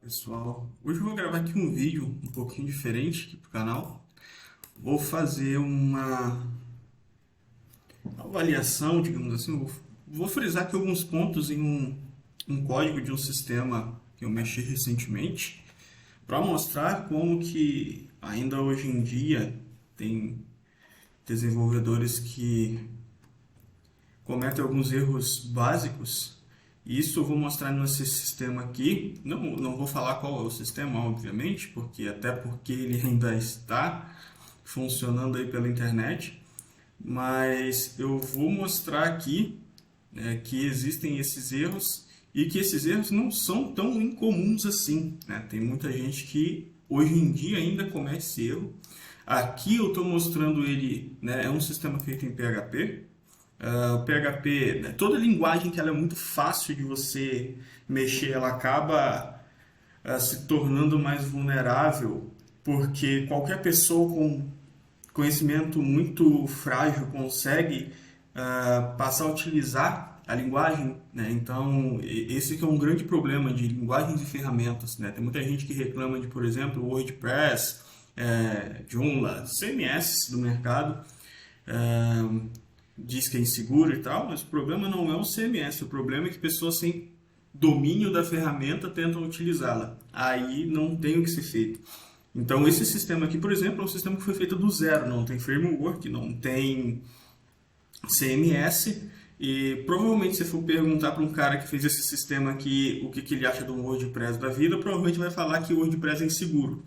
Pessoal, hoje eu vou gravar aqui um vídeo um pouquinho diferente aqui pro canal. Vou fazer uma avaliação, digamos assim. Vou frisar aqui alguns pontos em um código de um sistema que eu mexi recentemente para mostrar como que ainda hoje em dia tem desenvolvedores que comete alguns erros básicos. Isso eu vou mostrar nesse sistema aqui. Não vou falar qual é o sistema, obviamente, porque ele ainda está funcionando aí pela internet. Mas eu vou mostrar aqui, que existem esses erros e que esses erros não são tão incomuns assim, né? Tem muita gente que hoje em dia ainda comete esse erro. Aqui eu estou mostrando ele, né? É um sistema feito em PHP. O PHP, né, toda linguagem que ela é muito fácil de você mexer, ela acaba se tornando mais vulnerável, porque qualquer pessoa com conhecimento muito frágil consegue passar a utilizar a linguagem, né? Então, esse que é um grande problema de linguagens e ferramentas, né? Tem muita gente que reclama de, por exemplo, WordPress, Joomla, CMS do mercado, diz que é inseguro e tal, mas o problema não é o CMS, o problema é que pessoas sem domínio da ferramenta tentam utilizá-la. Aí não tem o que ser feito. Então esse sistema aqui, por exemplo, é um sistema que foi feito do zero, não tem framework, não tem CMS, e provavelmente se for perguntar para um cara que fez esse sistema aqui o que ele acha do WordPress da vida, provavelmente vai falar que o WordPress é inseguro,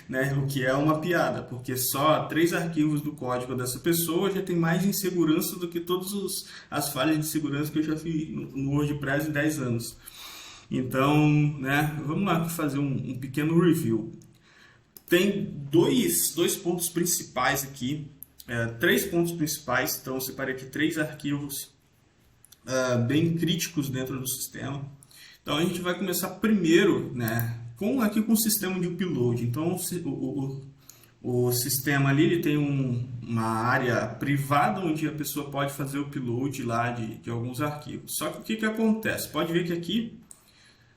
né? O que é uma piada, porque só 3 arquivos do código dessa pessoa já tem mais insegurança do que todas as falhas de segurança que eu já fiz no WordPress em 10 anos. Então, né, vamos lá fazer um pequeno review. Tem dois pontos principais aqui, 3 pontos principais, então eu separei aqui 3 arquivos bem críticos dentro do sistema. Então a gente vai começar primeiro, né, com o sistema de upload. Então o sistema ali ele tem uma área privada onde a pessoa pode fazer o upload lá de alguns arquivos. Só que o que acontece? Pode ver que aqui,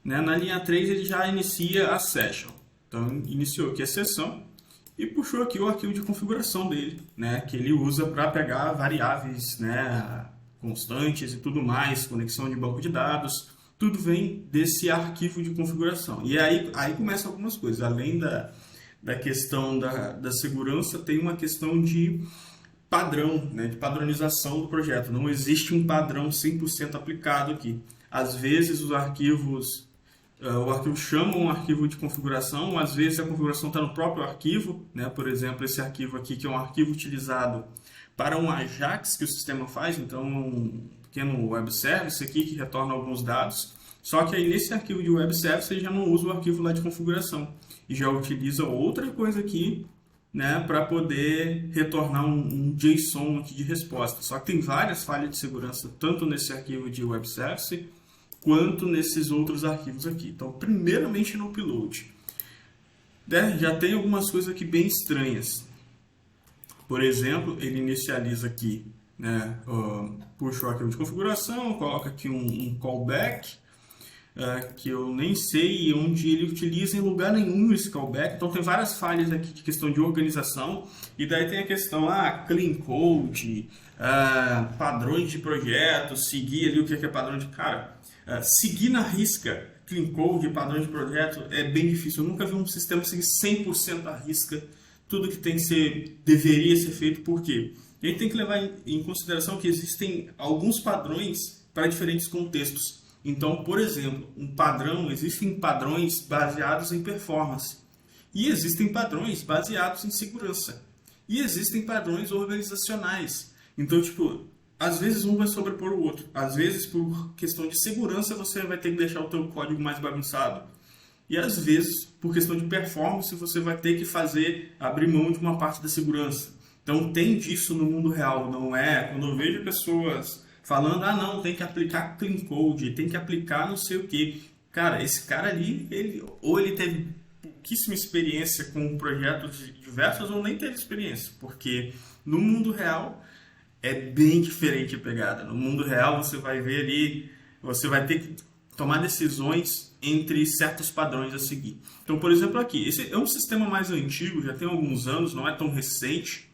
né, na linha 3 ele já inicia a session. Então iniciou aqui a sessão e puxou aqui o arquivo de configuração dele, né, que ele usa para pegar variáveis, né, constantes e tudo mais, conexão de banco de dados, tudo vem desse arquivo de configuração. E aí começam algumas coisas, além da questão da segurança, tem uma questão de padrão, né, de padronização do projeto. Não existe um padrão 100% aplicado aqui. Às vezes o arquivo chama um arquivo de configuração, às vezes a configuração está no próprio arquivo, né? Por exemplo, esse arquivo aqui, que é um arquivo utilizado para um Ajax que o sistema faz, então um pequeno web service aqui que retorna alguns dados, só que aí nesse arquivo de web service ele já não usa o arquivo lá de configuração, e já utiliza outra coisa aqui, né, para poder retornar um JSON aqui de resposta. Só que tem várias falhas de segurança, tanto nesse arquivo de web service, quanto nesses outros arquivos aqui. Então, primeiramente no upload, né, já tem algumas coisas aqui bem estranhas. Por exemplo, ele inicializa aqui, né, puxa o arquivo de configuração, coloca aqui um callback, que eu nem sei onde ele utiliza em lugar nenhum esse callback. Então tem várias falhas aqui de questão de organização. E daí tem a questão, clean code, padrões de projeto, seguir ali o que é padrão de... Cara, seguir na risca clean code, padrões de projeto é bem difícil. Eu nunca vi um sistema seguir 100% à risca tudo que tem que ser, deveria ser feito. Por quê? A gente tem que levar em consideração que existem alguns padrões para diferentes contextos. Então, por exemplo, existem padrões baseados em performance, e existem padrões baseados em segurança, e existem padrões organizacionais. Então, tipo, às vezes um vai sobrepor o outro, às vezes por questão de segurança você vai ter que deixar o teu código mais bagunçado, e às vezes por questão de performance você vai ter que abrir mão de uma parte da segurança. Então tem disso no mundo real, não é? Quando eu vejo pessoas falando, não, tem que aplicar clean code, tem que aplicar não sei o que. Cara, esse cara ali, ele teve pouquíssima experiência com projetos diversos ou nem teve experiência, porque no mundo real é bem diferente a pegada. No mundo real você vai ver ali, você vai ter que tomar decisões entre certos padrões a seguir. Então, por exemplo, aqui, esse é um sistema mais antigo, já tem alguns anos, não é tão recente.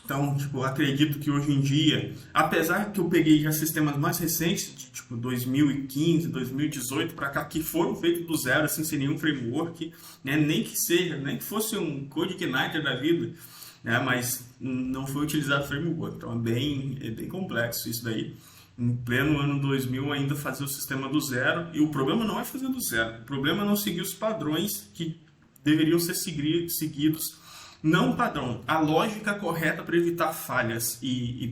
Então, tipo, acredito que hoje em dia, apesar que eu peguei já sistemas mais recentes, de tipo 2015, 2018 para cá, que foram feitos do zero, assim, sem nenhum framework, né? Nem que fosse um CodeIgniter da vida, né? Mas não foi utilizado framework. Então é bem complexo isso daí. Em pleno ano 2000 ainda fazer o sistema do zero, e o problema não é fazer do zero, o problema é não seguir os padrões que deveriam ser seguidos. Não padrão, a lógica correta para evitar falhas e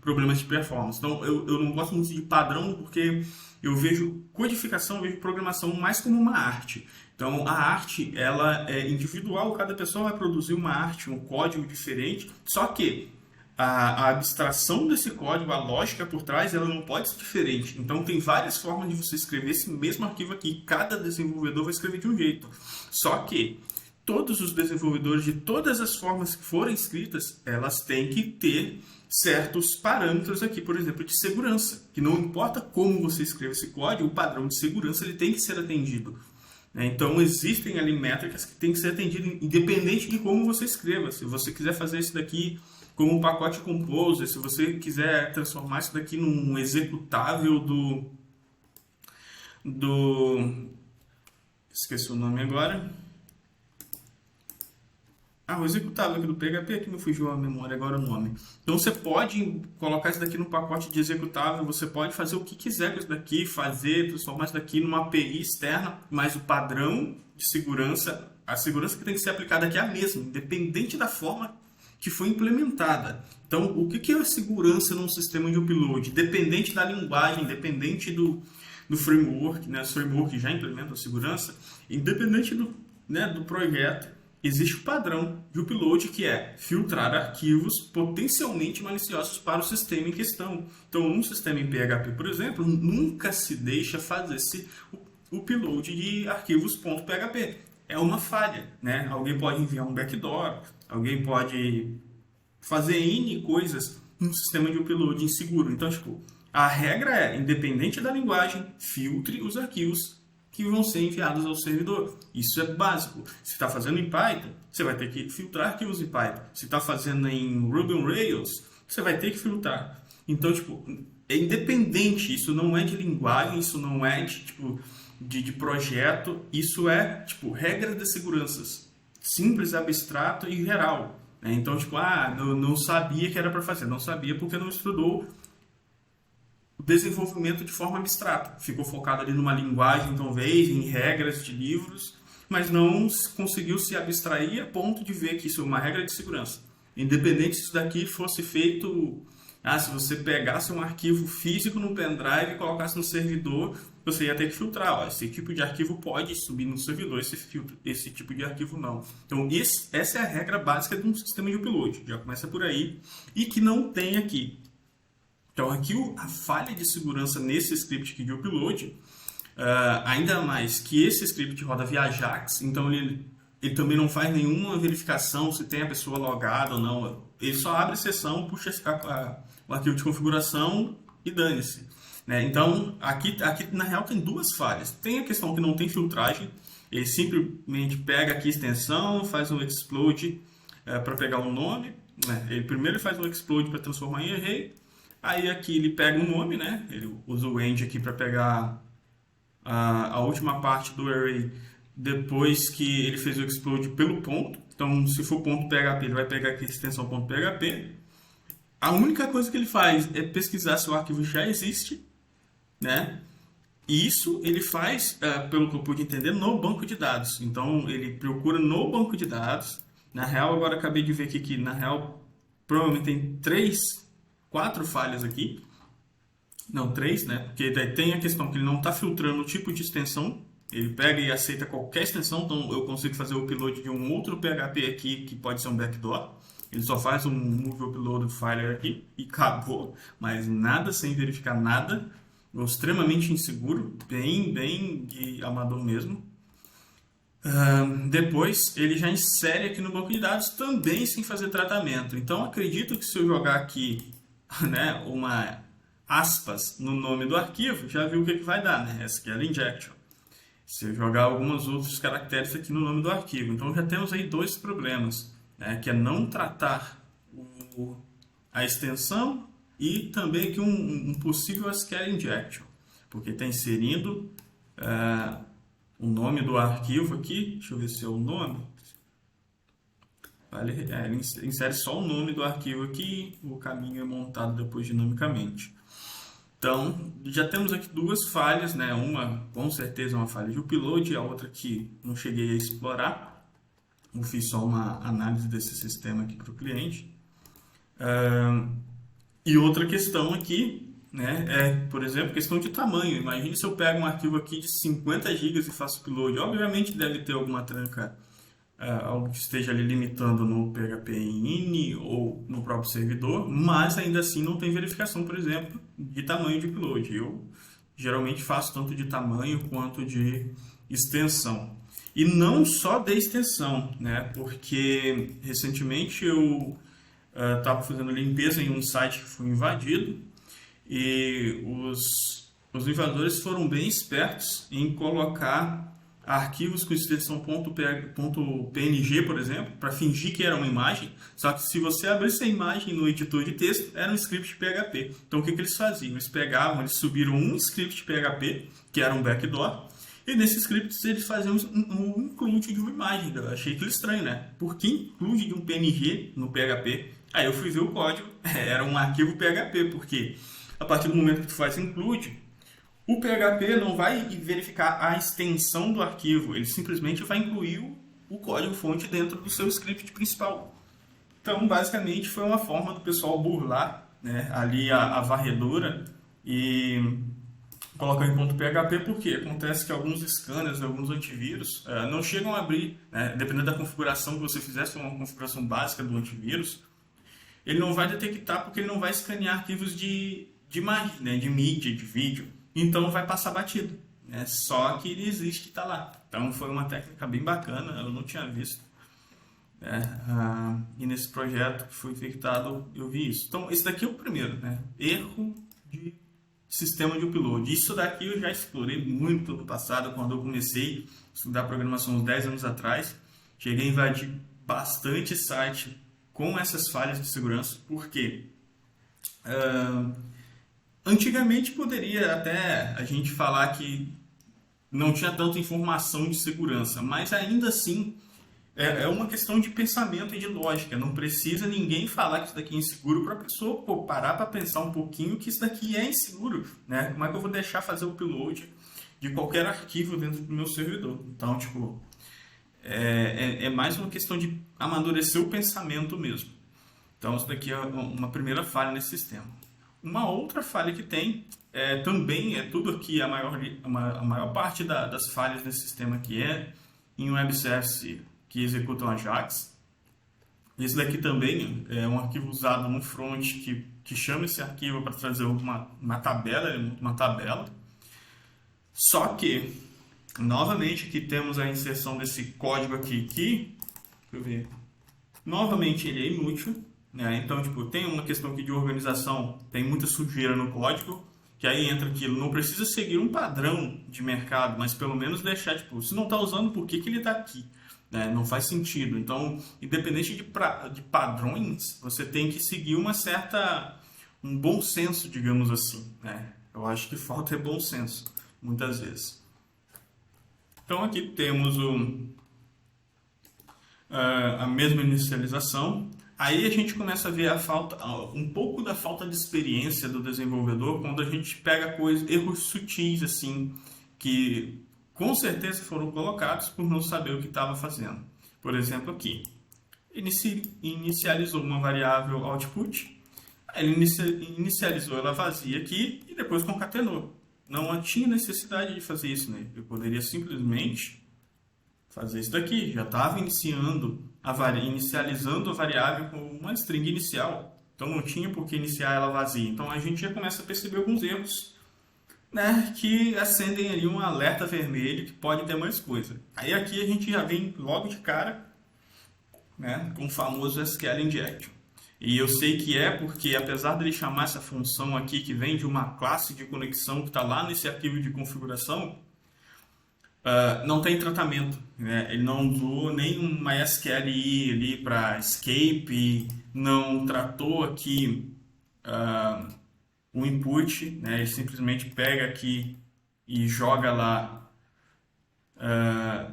problemas de performance. Então, eu não gosto muito de padrão porque eu vejo codificação, eu vejo programação mais como uma arte. Então, a arte, ela é individual, cada pessoa vai produzir uma arte, um código diferente, só que a abstração desse código, a lógica por trás, ela não pode ser diferente. Então, tem várias formas de você escrever esse mesmo arquivo aqui. Cada desenvolvedor vai escrever de um jeito. Só que todos os desenvolvedores de todas as formas que forem escritas, elas têm que ter certos parâmetros aqui, por exemplo, de segurança, que não importa como você escreve esse código, o padrão de segurança ele tem que ser atendido. Então, existem ali métricas que têm que ser atendidas, independente de como você escreva. Se você quiser fazer isso daqui como um pacote Composer, se você quiser transformar isso daqui num executável esqueci o nome agora. O executável aqui do PHP, aqui me fugiu a memória agora o nome. Então você pode colocar isso daqui no pacote de executável, você pode fazer o que quiser com isso daqui, transformar isso daqui numa API externa, mas o padrão de segurança, a segurança que tem que ser aplicada aqui é a mesma, independente da forma que foi implementada. Então, o que é a segurança num sistema de upload? Dependente da linguagem, dependente do framework, né? Os frameworks já implementam a segurança, independente do projeto, existe o padrão de upload que é filtrar arquivos potencialmente maliciosos para o sistema em questão. Então, num sistema em PHP, por exemplo, nunca se deixa fazer esse upload de arquivos .php. É uma falha, né? Alguém pode enviar um backdoor, alguém pode fazer N coisas num sistema de upload inseguro. Então, tipo, a regra é, independente da linguagem, filtre os arquivos que vão ser enviados ao servidor. Isso é básico. Se está fazendo em Python, você vai ter que filtrar arquivos em Python. Se está fazendo em Ruby on Rails, você vai ter que filtrar. Então, tipo, é independente. Isso não é de linguagem, isso não é de projeto. Isso é, tipo, regra de seguranças. Simples, abstrato e geral. Então, tipo, eu não sabia que era para fazer. Não sabia porque não estudou desenvolvimento de forma abstrata. Ficou focado ali numa linguagem, talvez, em regras de livros, mas não conseguiu se abstrair a ponto de ver que isso é uma regra de segurança. Independente se isso daqui fosse feito... se você pegasse um arquivo físico no pendrive e colocasse no servidor, você ia ter que filtrar. Esse tipo de arquivo pode subir no servidor, esse tipo de arquivo não. Então, essa é a regra básica de um sistema de upload. Já começa por aí. E que não tem aqui. Então, aqui a falha de segurança nesse script aqui de upload, ainda mais que esse script roda via Ajax, então ele também não faz nenhuma verificação se tem a pessoa logada ou não. Ele só abre a sessão, puxa o arquivo de configuração e dane-se. Né? Então, aqui na real tem duas falhas. Tem a questão que não tem filtragem, ele simplesmente pega aqui a extensão, faz um explode para pegar um nome. Né? Ele primeiro faz um explode para transformar em array. Aí aqui ele pega um nome, né? Ele usa o end aqui para pegar a última parte do array depois que ele fez o explode pelo ponto. Então, se for ponto .php, ele vai pegar aqui a extensão .php. A única coisa que ele faz é pesquisar se o arquivo já existe, né? E isso ele faz, pelo que eu pude entender, no banco de dados. Então, ele procura no banco de dados. Na real, agora acabei de ver aqui que, na real, provavelmente tem 4 falhas aqui. Não, 3, né? Porque tem a questão que ele não está filtrando o tipo de extensão. Ele pega e aceita qualquer extensão. Então, eu consigo fazer o upload de um outro PHP aqui, que pode ser um backdoor. Ele só faz um move upload do file aqui e acabou. Mas nada sem verificar nada. Extremamente inseguro. Bem de amador mesmo. Depois, ele já insere aqui no banco de dados também sem fazer tratamento. Então, acredito que se eu jogar aqui, né, uma aspas no nome do arquivo, já viu o que vai dar, né? SQL injection. Se eu jogar alguns outros caracteres aqui no nome do arquivo. Então já temos aí dois problemas, né? Que é não tratar a extensão e também aqui um possível SQL injection, porque está inserindo o nome do arquivo aqui. Deixa eu ver se é o nome. Ele insere só o nome do arquivo aqui, o caminho é montado depois dinamicamente. Então, já temos aqui duas falhas, né? Uma, com certeza, é uma falha de upload, e a outra que não cheguei a explorar. Eu fiz só uma análise desse sistema aqui para o cliente. E outra questão aqui, né, é, por exemplo, questão de tamanho. Imagine se eu pego um arquivo aqui de 50 GB e faço upload. Obviamente deve ter alguma tranca, algo que esteja ali limitando no PHP in ou no próprio servidor, mas ainda assim não tem verificação, por exemplo, de tamanho de upload. Eu geralmente faço tanto de tamanho quanto de extensão. E não só de extensão, né, porque recentemente eu estava fazendo limpeza em um site que foi invadido e os invasores foram bem espertos em colocar arquivos com extensão .png, por exemplo, para fingir que era uma imagem, só que se você abrisse a imagem no editor de texto, era um script PHP. Então o que eles faziam? Eles subiram um script PHP, que era um backdoor, e nesse script eles faziam um include de uma imagem. Eu achei aquilo estranho, né? Por que include de um PNG no PHP? Aí eu fui ver o código, era um arquivo PHP, porque a partir do momento que tu faz include, o PHP não vai verificar a extensão do arquivo, ele simplesmente vai incluir o código-fonte dentro do seu script principal. Então, basicamente, foi uma forma do pessoal burlar, né, ali a varredura e colocar em .php, porque acontece que alguns scanners, alguns antivírus não chegam a abrir, né, dependendo da configuração que você fizesse, uma configuração básica do antivírus, ele não vai detectar porque ele não vai escanear arquivos de imagem, né, de mídia, de vídeo. Então vai passar batido, né? Só que ele existe e está lá. Então foi uma técnica bem bacana, eu não tinha visto. E nesse projeto que foi infectado eu vi isso. Então esse daqui é o primeiro, né? Erro de sistema de upload. Isso daqui eu já explorei muito no passado, quando eu comecei a estudar programação uns 10 anos atrás. Cheguei a invadir bastante site com essas falhas de segurança, porque antigamente poderia até a gente falar que não tinha tanta informação de segurança, mas ainda assim é uma questão de pensamento e de lógica. Não precisa ninguém falar que isso daqui é inseguro para a pessoa parar para pensar um pouquinho que isso daqui é inseguro, né? Como é que eu vou deixar fazer o upload de qualquer arquivo dentro do meu servidor? Então, tipo, é mais uma questão de amadurecer o pensamento mesmo. Então, isso daqui é uma primeira falha nesse sistema. Uma outra falha que tem, também é tudo aqui, a maior parte das falhas desse sistema aqui é em web service que executam Ajax. Esse daqui também é um arquivo usado no front que chama esse arquivo para trazer uma tabela, ele monta uma tabela. Só que, novamente, aqui temos a inserção desse código aqui, deixa eu ver, novamente ele é inútil. Então, tipo, tem uma questão aqui de organização, tem muita sujeira no código, que aí entra aquilo, não precisa seguir um padrão de mercado, mas pelo menos deixar, tipo, se não está usando, por que ele está aqui? Não faz sentido. Então, independente de padrões, você tem que seguir um bom senso, digamos assim. Eu acho que falta bom senso, muitas vezes. Então, aqui temos a mesma inicialização. Aí a gente começa a ver um pouco da falta de experiência do desenvolvedor quando a gente pega erros sutis, assim, que com certeza foram colocados por não saber o que estava fazendo. Por exemplo, aqui, inicializou uma variável output, ele inicializou ela vazia aqui e depois concatenou. Não tinha necessidade de fazer isso, né? Eu poderia simplesmente fazer isso daqui, já estava inicializando a variável com uma string inicial, então não tinha por que iniciar ela vazia. Então a gente já começa a perceber alguns erros, né, que acendem ali um alerta vermelho que pode ter mais coisa. Aí aqui a gente já vem logo de cara, né, com o famoso SQL injection. E eu sei que é porque, apesar dele chamar essa função aqui, que vem de uma classe de conexão que está lá nesse arquivo de configuração, não tem tratamento, né? Ele não usou nenhum MySQLi ali para escape, não tratou aqui o input, né? Ele simplesmente pega aqui e joga lá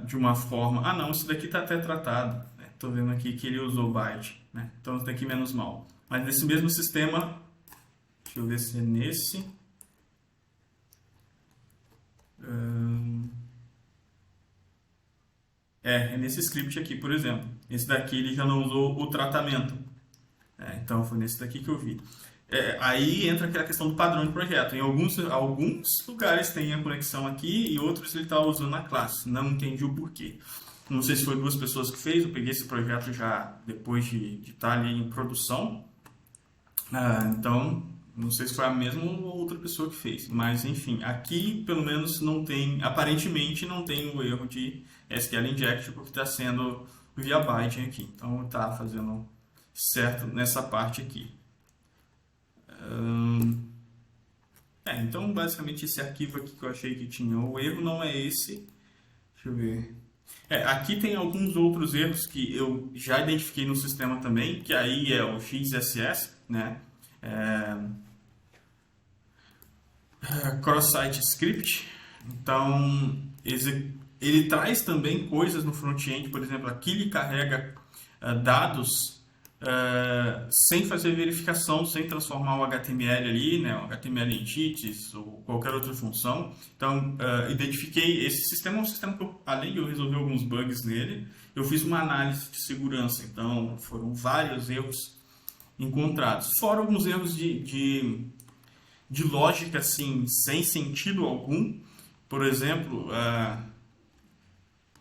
de uma forma. Ah, não, isso daqui está até tratado. Estou vendo aqui que ele usou byte, né? Então isso daqui menos mal. Mas nesse mesmo sistema, deixa eu ver se é nesse. É nesse script aqui, por exemplo. Esse daqui ele já não usou o tratamento. Então foi nesse daqui que eu vi. Aí entra aquela questão do padrão de projeto. Em alguns lugares tem a conexão aqui e outros ele está usando a classe. Não entendi o porquê. Não sei se foi duas pessoas que fez. Eu peguei esse projeto já depois de estar ali em produção. Então, não sei se foi a mesma ou outra pessoa que fez. Mas, enfim, aqui pelo menos não tem, aparentemente não tem o erro de SQL inject porque está sendo via byte aqui. Então, está fazendo certo nessa parte aqui. Então, basicamente, esse arquivo aqui que eu achei que tinha o erro não é esse. Deixa eu ver. Aqui tem alguns outros erros que eu já identifiquei no sistema também, que aí é o XSS, né? Cross-site script. Então, ele traz também coisas no front-end, por exemplo, aqui ele carrega dados sem fazer verificação, sem transformar o HTML ali, né, o HTML em sheets ou qualquer outra função. Então, identifiquei esse sistema, é um sistema que além de eu resolver alguns bugs nele, eu fiz uma análise de segurança. Então, foram vários erros encontrados. Fora alguns erros de lógica, assim, sem sentido algum. Por exemplo,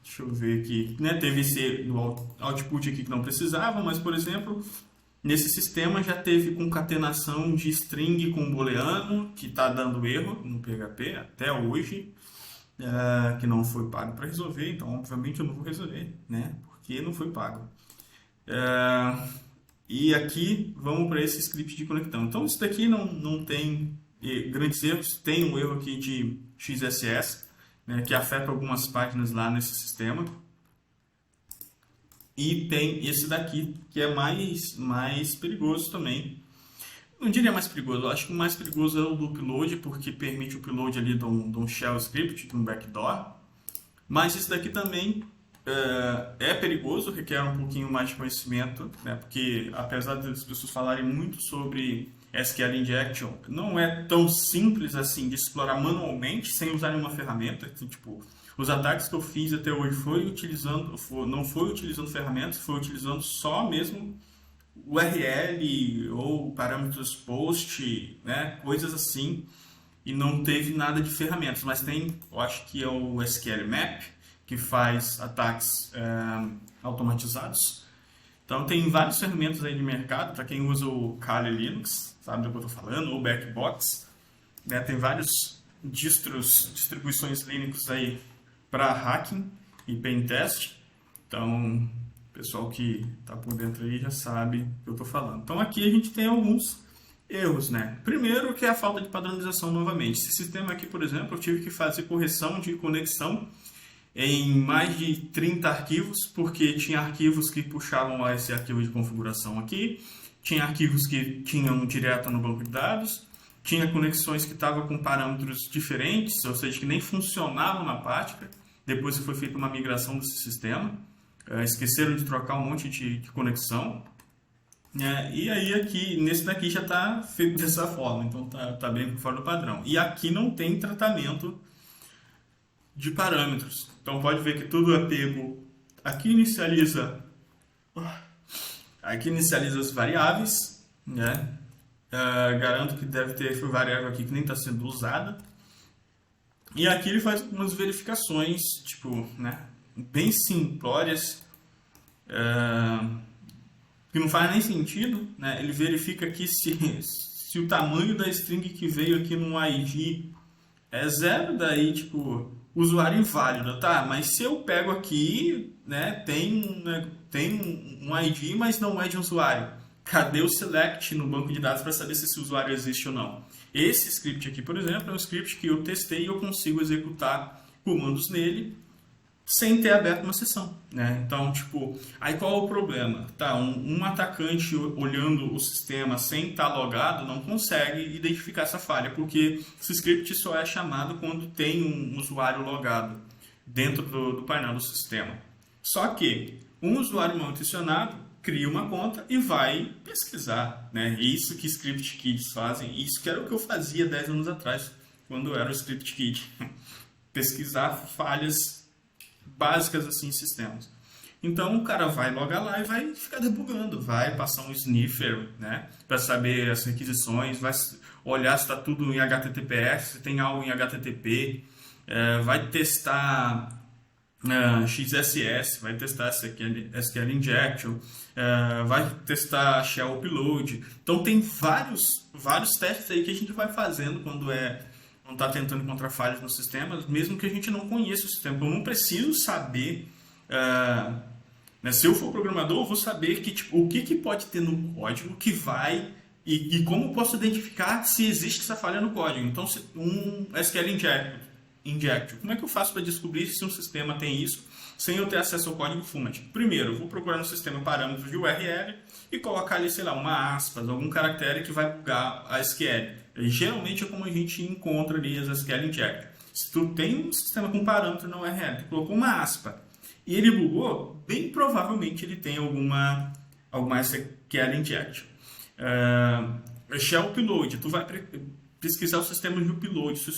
deixa eu ver aqui, né? Teve esse output aqui que não precisava, mas, por exemplo, nesse sistema já teve concatenação de string com booleano, que está dando erro no PHP até hoje, que não foi pago para resolver, então, obviamente, eu não vou resolver, né? Porque não foi pago. E aqui, vamos para esse script de conectão. Então, isso daqui não tem grandes erros. Tem um erro aqui de XSS, né, que afeta algumas páginas lá nesse sistema. E tem esse daqui, que é mais perigoso também. Não diria mais perigoso, eu acho que o mais perigoso é o do upload, porque permite o upload ali de um shell script, de um backdoor. Mas esse daqui também é perigoso, requer um pouquinho mais de conhecimento, né? Porque apesar das pessoas falarem muito sobre SQL Injection, não é tão simples assim de explorar manualmente sem usar nenhuma ferramenta. Então, tipo, os ataques que eu fiz até hoje não foi utilizando ferramentas, foi utilizando só mesmo URL ou parâmetros post, né? Coisas assim, e não teve nada de ferramentas, mas tem, eu acho que é o SQL Map, que faz ataques automatizados. Então tem várias ferramentas aí de mercado, para quem usa o Kali Linux, sabe do que eu estou falando, ou Backbox, né? Tem vários distribuições Linux aí para hacking e pentest. Então, o pessoal que está por dentro aí já sabe o que eu estou falando. Então aqui a gente tem alguns erros, né? Primeiro que é a falta de padronização novamente. Esse sistema aqui, por exemplo, eu tive que fazer correção de conexão em mais de 30 arquivos, porque tinha arquivos que puxavam esse arquivo de configuração aqui, tinha arquivos que tinham direto no banco de dados, tinha conexões que estavam com parâmetros diferentes, ou seja, que nem funcionavam na prática. Depois foi feita uma migração desse sistema, esqueceram de trocar um monte de conexão. E aí aqui, nesse daqui já está feito dessa forma, então tá bem fora do padrão. E aqui não tem tratamento de parâmetros. Então pode ver que tudo é pego. Aqui inicializa as variáveis, né? Garanto que deve ter variável aqui que nem está sendo usada. E aqui ele faz algumas verificações, tipo, né, bem simplórias, que não faz nem sentido, né? Ele verifica aqui se o tamanho da string que veio aqui no ID é 0, daí tipo usuário inválido, tá? Mas se eu pego aqui, né, tem um ID, mas não é de usuário. cadê o select no banco de dados para saber se esse usuário existe ou não? Esse script aqui, por exemplo, é um script que eu testei e eu consigo executar comandos nele sem ter aberto uma sessão, né? Então, tipo, aí qual é o problema? Tá, um atacante olhando o sistema sem estar logado não consegue identificar essa falha, porque esse script só é chamado quando tem um usuário logado dentro do painel do sistema. Só que um usuário mal intencionado cria uma conta e vai pesquisar, né? Isso que Script Kids fazem, isso que era o que eu fazia 10 anos atrás, quando eu era o Script Kid. Pesquisar falhas básicas assim em sistemas. Então o cara vai logar lá e vai ficar debugando, vai passar um sniffer, né, para saber as requisições, vai olhar se está tudo em HTTPS, se tem algo em HTTP, vai testar XSS, vai testar SQL Injection, vai testar Shell Upload. Então tem vários testes aí que a gente vai fazendo quando não está tentando encontrar falhas no sistema, mesmo que a gente não conheça o sistema. Eu não preciso saber, né, se eu for programador, eu vou saber o que pode ter no código que vai e como posso identificar se existe essa falha no código. Então, se um SQL Injection, como é que eu faço para descobrir se um sistema tem isso sem eu ter acesso ao código fonte? Primeiro, eu vou procurar no sistema parâmetros de URL e colocar ali, sei lá, uma aspas, algum caractere que vai bugar a SQL. E, geralmente é como a gente encontra ali as SQL Injection. Se tu tem um sistema com parâmetro na URL, tu colocou uma aspa e ele bugou, bem provavelmente ele tem alguma SQL Injection. Shell Upload, tu vai pesquisar o sistema de upload, se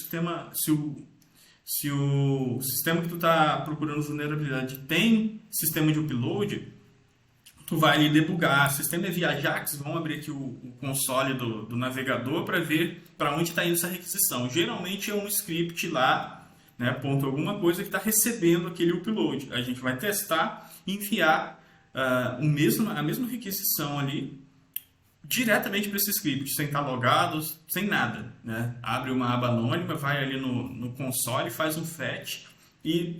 o sistema que tu está procurando vulnerabilidade tem sistema de upload, tu vai ali debugar. O sistema é via Ajax, vamos abrir aqui o console do navegador para ver para onde está indo essa requisição. Geralmente é um script lá, né, ponto alguma coisa que está recebendo aquele upload. A gente vai testar e enviar a mesma requisição ali diretamente para esse script, sem estar logado, sem nada, né? Abre uma aba anônima, vai ali no console, faz um fetch e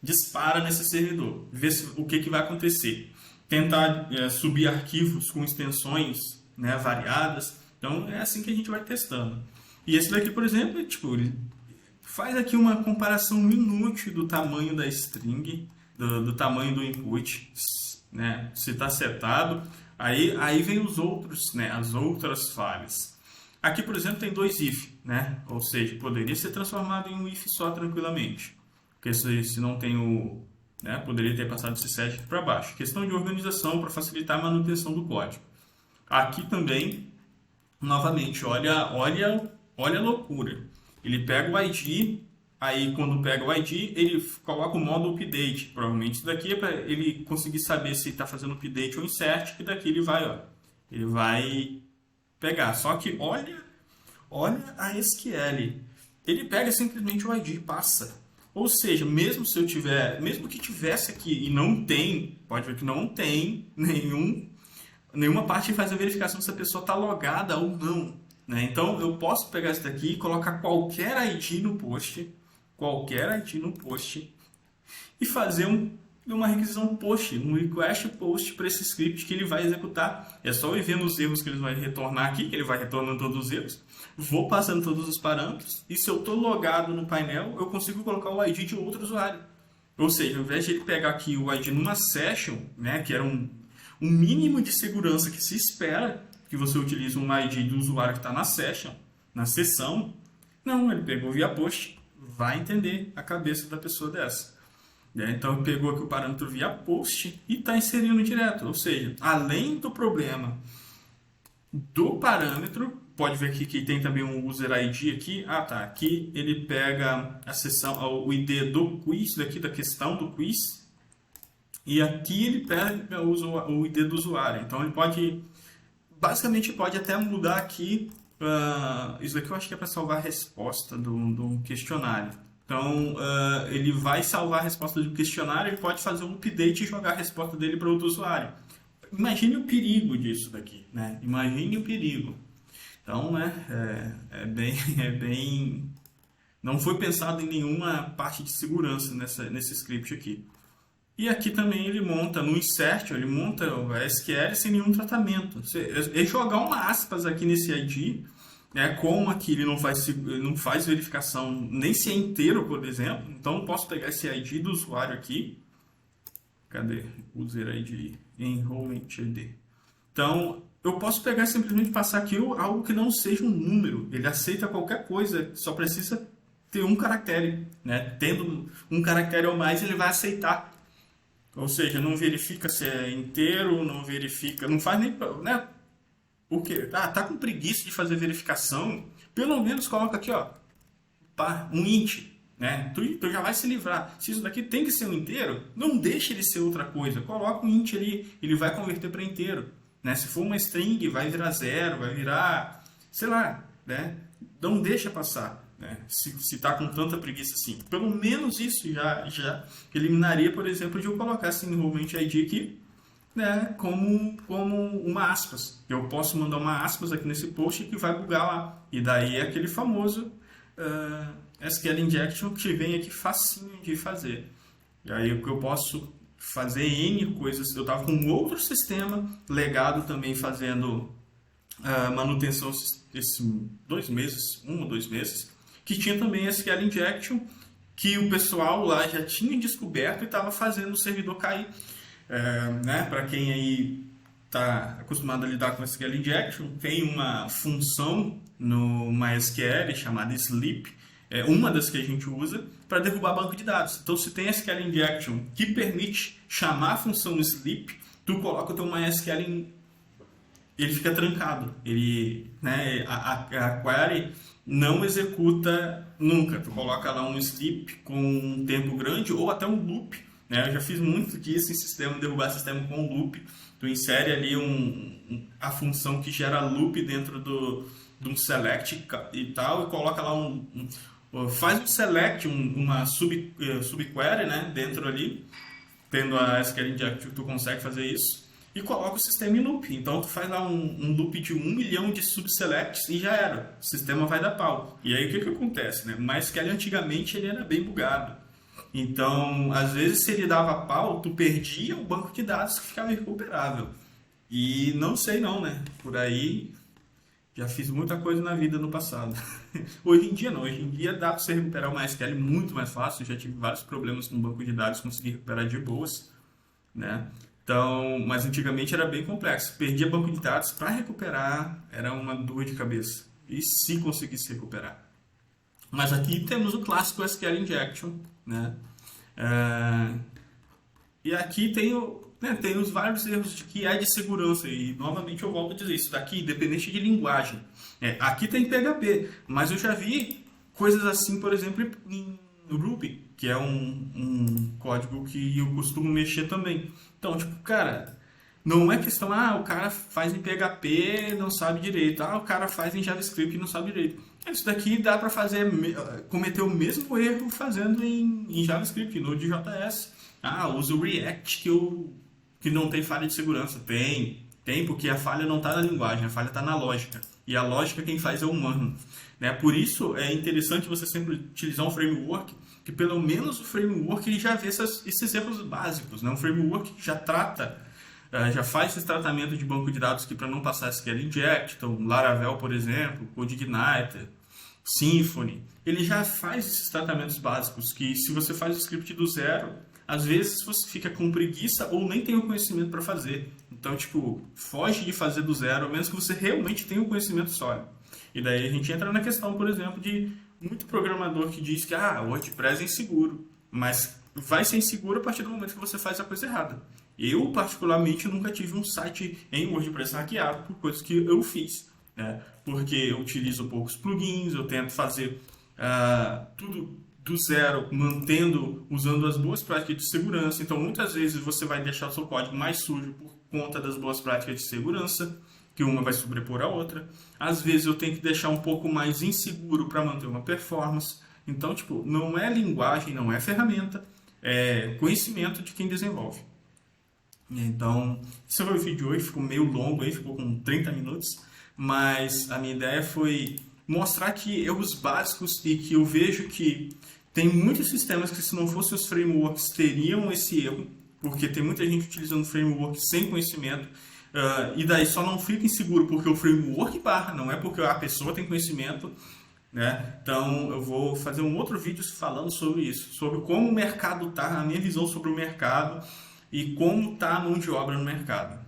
dispara nesse servidor, vê o que vai acontecer. Tentar subir arquivos com extensões, né, variadas. Então é assim que a gente vai testando. E esse daqui, por exemplo, ele faz aqui uma comparação inútil do tamanho da string, do tamanho do input, né, se está setado. Aí vem os outros, né, as outras falhas. Aqui, por exemplo, tem dois if, né? Ou seja, poderia ser transformado em um if só tranquilamente. Porque se não tem né, poderia ter passado esse set para baixo. Questão de organização para facilitar a manutenção do código. Aqui também, novamente, olha a loucura. Ele pega o ID, aí quando pega o ID, ele coloca o modo update. Provavelmente isso daqui é para ele conseguir saber se está fazendo update ou insert, e daqui ele vai pegar. Só que olha a SQL. Ele pega simplesmente o ID e passa. Ou seja, mesmo que tivesse aqui e não tem, pode ver que não tem nenhuma parte que faz a verificação se a pessoa está logada ou não, né? Então eu posso pegar isso daqui e colocar qualquer ID no post e fazer uma requisição post, um request post para esse script que ele vai executar. É só eu ir vendo os erros que ele vai retornar aqui, que ele vai retornando todos os erros. Vou passando todos os parâmetros e se eu estou logado no painel, eu consigo colocar o ID de outro usuário. Ou seja, ao invés de ele pegar aqui o ID numa session, né, que era um mínimo de segurança que se espera que você utilize um ID do usuário que está na sessão, não, ele pegou via post, vai entender a cabeça da pessoa dessa. Então ele pegou aqui o parâmetro via post e está inserindo direto. Ou seja, além do problema do parâmetro, pode ver aqui que tem também um user ID aqui. Aqui ele pega a seção, o ID do quiz, daqui da questão do quiz. E aqui ele pega o ID do usuário. Então ele basicamente pode até mudar aqui. Isso aqui eu acho que é para salvar a resposta do questionário. Então, ele vai salvar a resposta do questionário, ele pode fazer um update e jogar a resposta dele para outro usuário. Imagine o perigo disso daqui, né? Imagine o perigo. Então, né, é bem... Não foi pensado em nenhuma parte de segurança nesse script aqui. E aqui também ele monta, no insert, ele monta o SQL sem nenhum tratamento. É jogar uma aspas aqui nesse ID, né, como aqui ele não faz verificação nem se é inteiro, por exemplo. Então eu posso pegar esse ID do usuário aqui. Cadê? User ID, enrollment ID. Então eu posso pegar e simplesmente passar aqui algo que não seja um número. Ele aceita qualquer coisa, só precisa ter um caractere, né? Tendo um caractere ou mais, ele vai aceitar. Ou seja, não verifica se é inteiro, não verifica, não faz nem, né? O quê? Ah, tá com preguiça de fazer verificação? Pelo menos coloca aqui, ó, um int, né? Tu já vai se livrar. Se isso daqui tem que ser um inteiro, não deixe ele ser outra coisa. Coloca um int ali, ele vai converter para inteiro, né? Se for uma string, vai virar zero, vai virar, sei lá, né? Não deixa passar. Né? Se está com tanta preguiça assim, pelo menos isso já eliminaria, por exemplo, de eu colocar esse enrollment ID aqui, né, como uma aspas. Eu posso mandar uma aspas aqui nesse post que vai bugar lá. E daí é aquele famoso SQL injection que vem aqui facinho de fazer. E aí o que eu posso fazer N coisas. Eu estava com um outro sistema legado também fazendo manutenção esses 2 meses, 1 ou 2 meses, que tinha também SQL injection, que o pessoal lá já tinha descoberto e estava fazendo o servidor cair. Né? Para quem aí está acostumado a lidar com SQL injection, tem uma função no MySQL chamada sleep, uma das que a gente usa para derrubar banco de dados. Então, se tem SQL injection que permite chamar a função sleep, tu coloca o teu MySQL ele fica trancado. Ele, né, a query não executa nunca. Tu coloca lá um sleep com um tempo grande ou até um loop. Né? Eu já fiz muito disso em sistema, derrubar sistema com loop. Tu insere ali a função que gera loop dentro de um select e tal, e coloca lá faz um select, uma subquery, né, dentro ali, tendo a SQL Injection, tu consegue fazer isso. E coloca o sistema em loop. Então, tu faz lá um loop de 1 milhão de subselects e já era. O sistema vai dar pau. E aí, o que acontece? Né? O MySQL, antigamente, ele era bem bugado. Então, às vezes, se ele dava pau, tu perdia o banco de dados que ficava irrecuperável. E não sei não, né? Por aí, já fiz muita coisa na vida no passado. Hoje em dia, não. Hoje em dia, dá para você recuperar o MySQL muito mais fácil. Eu já tive vários problemas no banco de dados, consegui recuperar de boas, né? Então, mas antigamente era bem complexo. Perdia banco de dados para recuperar, era uma dor de cabeça. E se conseguisse recuperar. Mas aqui temos o clássico SQL Injection, né? E aqui tem os vários erros que é de segurança. E novamente eu volto a dizer, isso daqui independente de linguagem. Aqui tem PHP, mas eu já vi coisas assim, por exemplo, em Ruby, que é um código que eu costumo mexer também. Então, tipo, cara, não é questão, o cara faz em PHP não sabe direito, o cara faz em JavaScript e não sabe direito. Isso daqui dá para cometer o mesmo erro fazendo em JavaScript, Node.js. Usa o React que não tem falha de segurança. Tem, porque a falha não está na linguagem, a falha está na lógica. E a lógica quem faz é o humano. Né? Por isso é interessante você sempre utilizar um framework que pelo menos o framework ele já vê esses erros básicos. Né? Um framework que já trata, já faz esse tratamento de banco de dados para não passar SQL Inject. Então, Laravel, por exemplo, CodeIgniter, Symfony. Ele já faz esses tratamentos básicos que se você faz o script do zero, às vezes você fica com preguiça ou nem tem o conhecimento para fazer. Então, tipo, foge de fazer do zero, a menos que você realmente tenha um conhecimento sólido. E daí a gente entra na questão, por exemplo, de muito programador que diz que o WordPress é inseguro, mas vai ser inseguro a partir do momento que você faz a coisa errada. Eu, particularmente, nunca tive um site em WordPress hackeado por coisas que eu fiz, né? Porque eu utilizo poucos plugins, eu tento fazer tudo do zero, usando as boas práticas de segurança. Então, muitas vezes você vai deixar o seu código mais sujo por conta das boas práticas de segurança, que uma vai sobrepor a outra. Às vezes eu tenho que deixar um pouco mais inseguro para manter uma performance. Então, tipo, não é linguagem, não é ferramenta, é conhecimento de quem desenvolve. Então, esse foi o vídeo de hoje, ficou meio longo, ficou com 30 minutos, mas a minha ideia foi mostrar que erros básicos e que eu vejo que tem muitos sistemas que se não fossem os frameworks teriam esse erro, porque tem muita gente utilizando framework sem conhecimento, e daí só não fica inseguro porque o framework barra, não é porque a pessoa tem conhecimento, né? Então eu vou fazer um outro vídeo falando sobre isso, sobre como o mercado está, a minha visão sobre o mercado e como está a mão de obra no mercado.